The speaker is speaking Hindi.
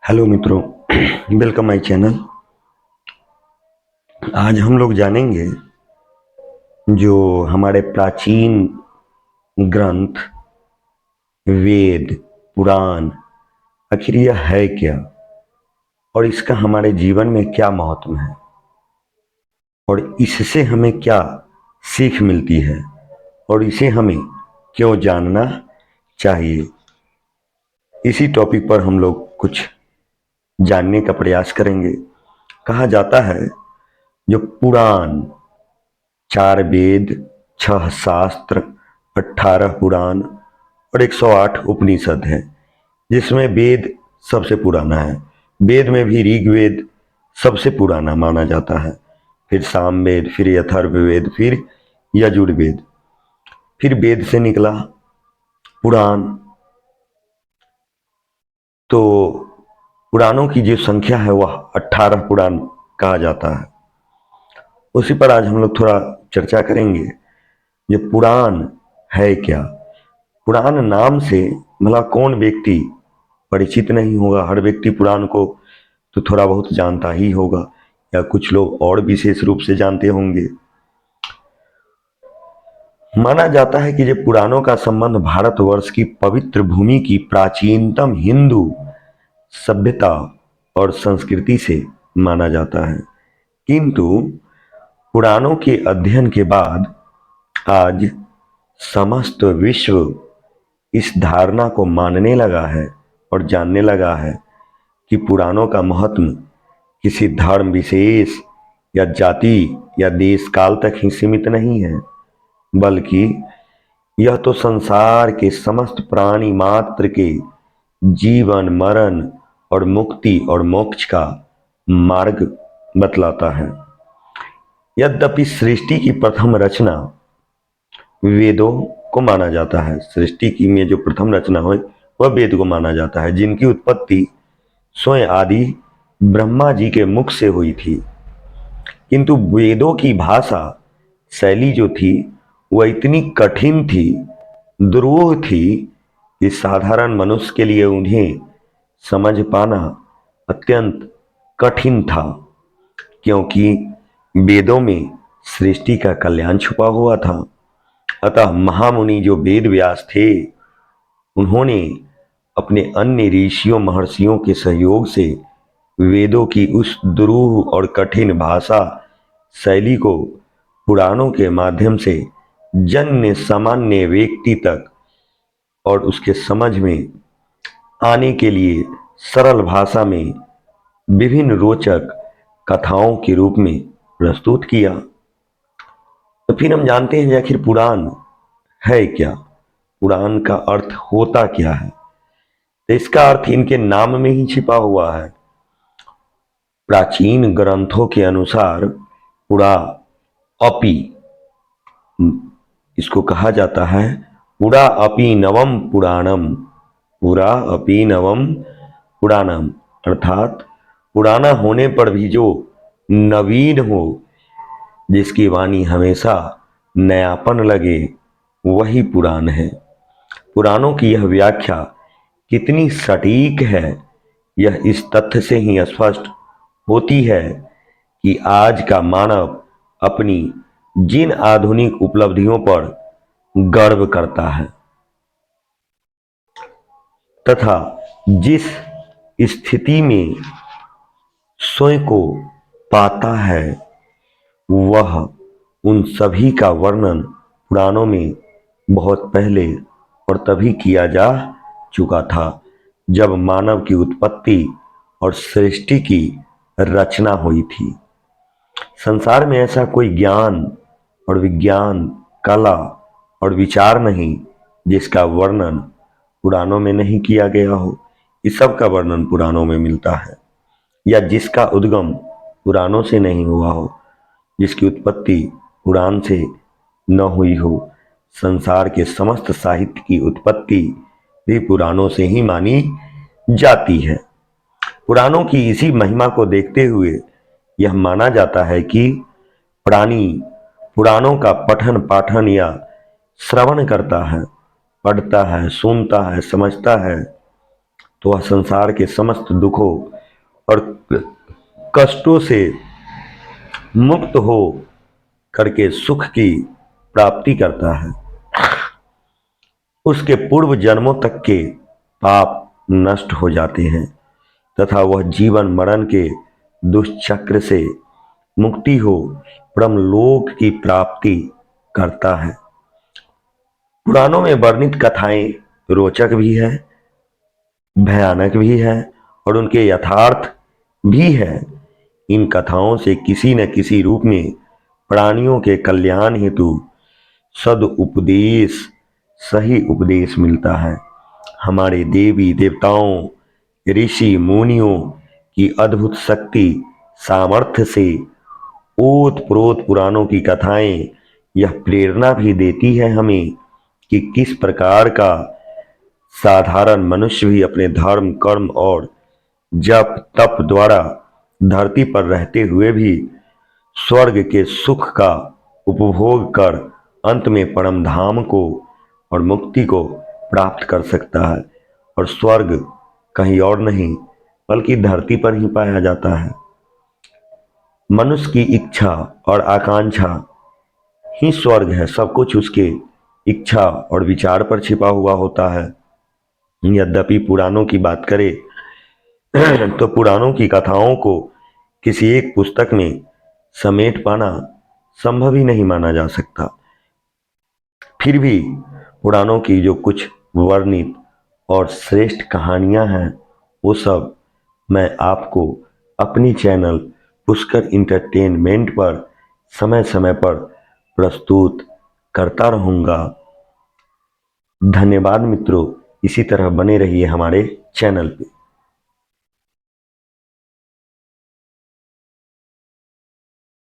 हेलो मित्रों, वेलकम माय चैनल। आज हम लोग जानेंगे जो हमारे प्राचीन ग्रंथ वेद पुराण आखिर यह है क्या और इसका हमारे जीवन में क्या महत्व है और इससे हमें क्या सीख मिलती है और इसे हमें क्यों जानना चाहिए। इसी टॉपिक पर हम लोग कुछ जानने का प्रयास करेंगे। कहा जाता है जो पुराण, 4 वेद, 6 शास्त्र, 18 पुराण और 108 उपनिषद है, जिसमें वेद सबसे पुराना है। वेद में भी ऋग्वेद सबसे पुराना माना जाता है, फिर सामवेद, फिर अथर्ववेद, फिर यजुर्वेद, फिर वेद से निकला पुराण। तो पुराणों की जो संख्या है वह 18 पुराण कहा जाता है। उसी पर आज हम लोग थोड़ा चर्चा करेंगे। ये पुराण है क्या? पुराण नाम से भला कौन व्यक्ति परिचित नहीं होगा? हर व्यक्ति पुराण को तो थोड़ा बहुत जानता ही होगा, या कुछ लोग और विशेष रूप से जानते होंगे। माना जाता है कि ये पुराणों का संबंध भारतवर्ष की पवित्र भूमि की प्राचीनतम हिंदू सभ्यता और संस्कृति से माना जाता है। किंतु पुराणों के अध्ययन के बाद आज समस्त विश्व इस धारणा को मानने लगा है और जानने लगा है कि पुराणों का महत्व किसी धर्म विशेष या जाति या देश काल तक ही सीमित नहीं है, बल्कि यह तो संसार के समस्त प्राणी मात्र के जीवन मरण और मुक्ति और मोक्ष का मार्ग बतलाता है। यद्यपि सृष्टि की प्रथम रचना वेदों को माना जाता है, सृष्टि की में जो प्रथम रचना हुई वह वेद को माना जाता है, जिनकी उत्पत्ति स्वयं आदि ब्रह्मा जी के मुख से हुई थी। किंतु वेदों की भाषा शैली जो थी वह इतनी कठिन थी, दुरूह थी कि साधारण मनुष्य के लिए उन्हें समझ पाना अत्यंत कठिन था, क्योंकि वेदों में सृष्टि का कल्याण छुपा हुआ था। अतः महामुनि जो वेद व्यास थे, उन्होंने अपने अन्य ऋषियों महर्षियों के सहयोग से वेदों की उस दुरूह और कठिन भाषा शैली को पुराणों के माध्यम से जन्य सामान्य व्यक्ति तक और उसके समझ में आने के लिए सरल भाषा में विभिन्न रोचक कथाओं के रूप में प्रस्तुत किया। तो फिर हम जानते हैं आखिर पुराण है क्या, पुराण का अर्थ होता क्या है। तो इसका अर्थ इनके नाम में ही छिपा हुआ है। प्राचीन ग्रंथों के अनुसार पुरा अपि, इसको कहा जाता है पुरा अपि नवम पुराणम, पुरा अपि नवम पुराणम, अर्थात पुराना होने पर भी जो नवीन हो, जिसकी वाणी हमेशा नयापन लगे, वही पुराण है। पुराणों की यह व्याख्या कितनी सटीक है यह इस तथ्य से ही स्पष्ट होती है कि आज का मानव अपनी जिन आधुनिक उपलब्धियों पर गर्व करता है तथा जिस स्थिति में स्वयं को पाता है, वह उन सभी का वर्णन पुराणों में बहुत पहले और तभी किया जा चुका था जब मानव की उत्पत्ति और सृष्टि की रचना हुई थी। संसार में ऐसा कोई ज्ञान और विज्ञान, कला और विचार नहीं जिसका वर्णन पुराणों में नहीं किया गया हो। इस सब का वर्णन पुराणों में मिलता है, या जिसका उद्गम पुराणों से नहीं हुआ हो, जिसकी उत्पत्ति पुराण से न हुई हो। संसार के समस्त साहित्य की उत्पत्ति भी पुराणों से ही मानी जाती है। पुराणों की इसी महिमा को देखते हुए यह माना जाता है कि प्राणी पुराणों का पठन पाठन या श्रवण करता है, पढ़ता है, सुनता है, समझता है, तो वह संसार के समस्त दुखों और कष्टों से मुक्त हो करके सुख की प्राप्ति करता है। उसके पूर्व जन्मों तक के पाप नष्ट हो जाते हैं तथा वह जीवन मरण के दुष्चक्र से मुक्ति हो ब्रह्मलोक की प्राप्ति करता है। पुराणों में वर्णित कथाएं रोचक भी है, भयानक भी है और उनके यथार्थ भी है। इन कथाओं से किसी न किसी रूप में प्राणियों के कल्याण हेतु सदुपदेश, सही उपदेश मिलता है। हमारे देवी देवताओं, ऋषि मुनियों की अद्भुत शक्ति सामर्थ्य से ओत प्रोत पुराणों की कथाएं यह प्रेरणा भी देती है हमें कि किस प्रकार का साधारण मनुष्य भी अपने धर्म कर्म और जप तप द्वारा धरती पर रहते हुए भी स्वर्ग के सुख का उपभोग कर अंत में परम धाम को और मुक्ति को प्राप्त कर सकता है। और स्वर्ग कहीं और नहीं बल्कि धरती पर ही पाया जाता है। मनुष्य की इच्छा और आकांक्षा ही स्वर्ग है। सब कुछ उसके इच्छा और विचार पर छिपा हुआ होता है। यद्यपि पुराणों की बात करें तो पुराणों की कथाओं को किसी एक पुस्तक में समेट पाना संभव ही नहीं माना जा सकता। फिर भी पुराणों की जो कुछ वर्णित और श्रेष्ठ कहानियां हैं वो सब मैं आपको अपनी चैनल पुष्कर इंटरटेनमेंट पर समय समय पर प्रस्तुत करता रहूंगा। धन्यवाद मित्रों, इसी तरह बने रहिए हमारे चैनल पे।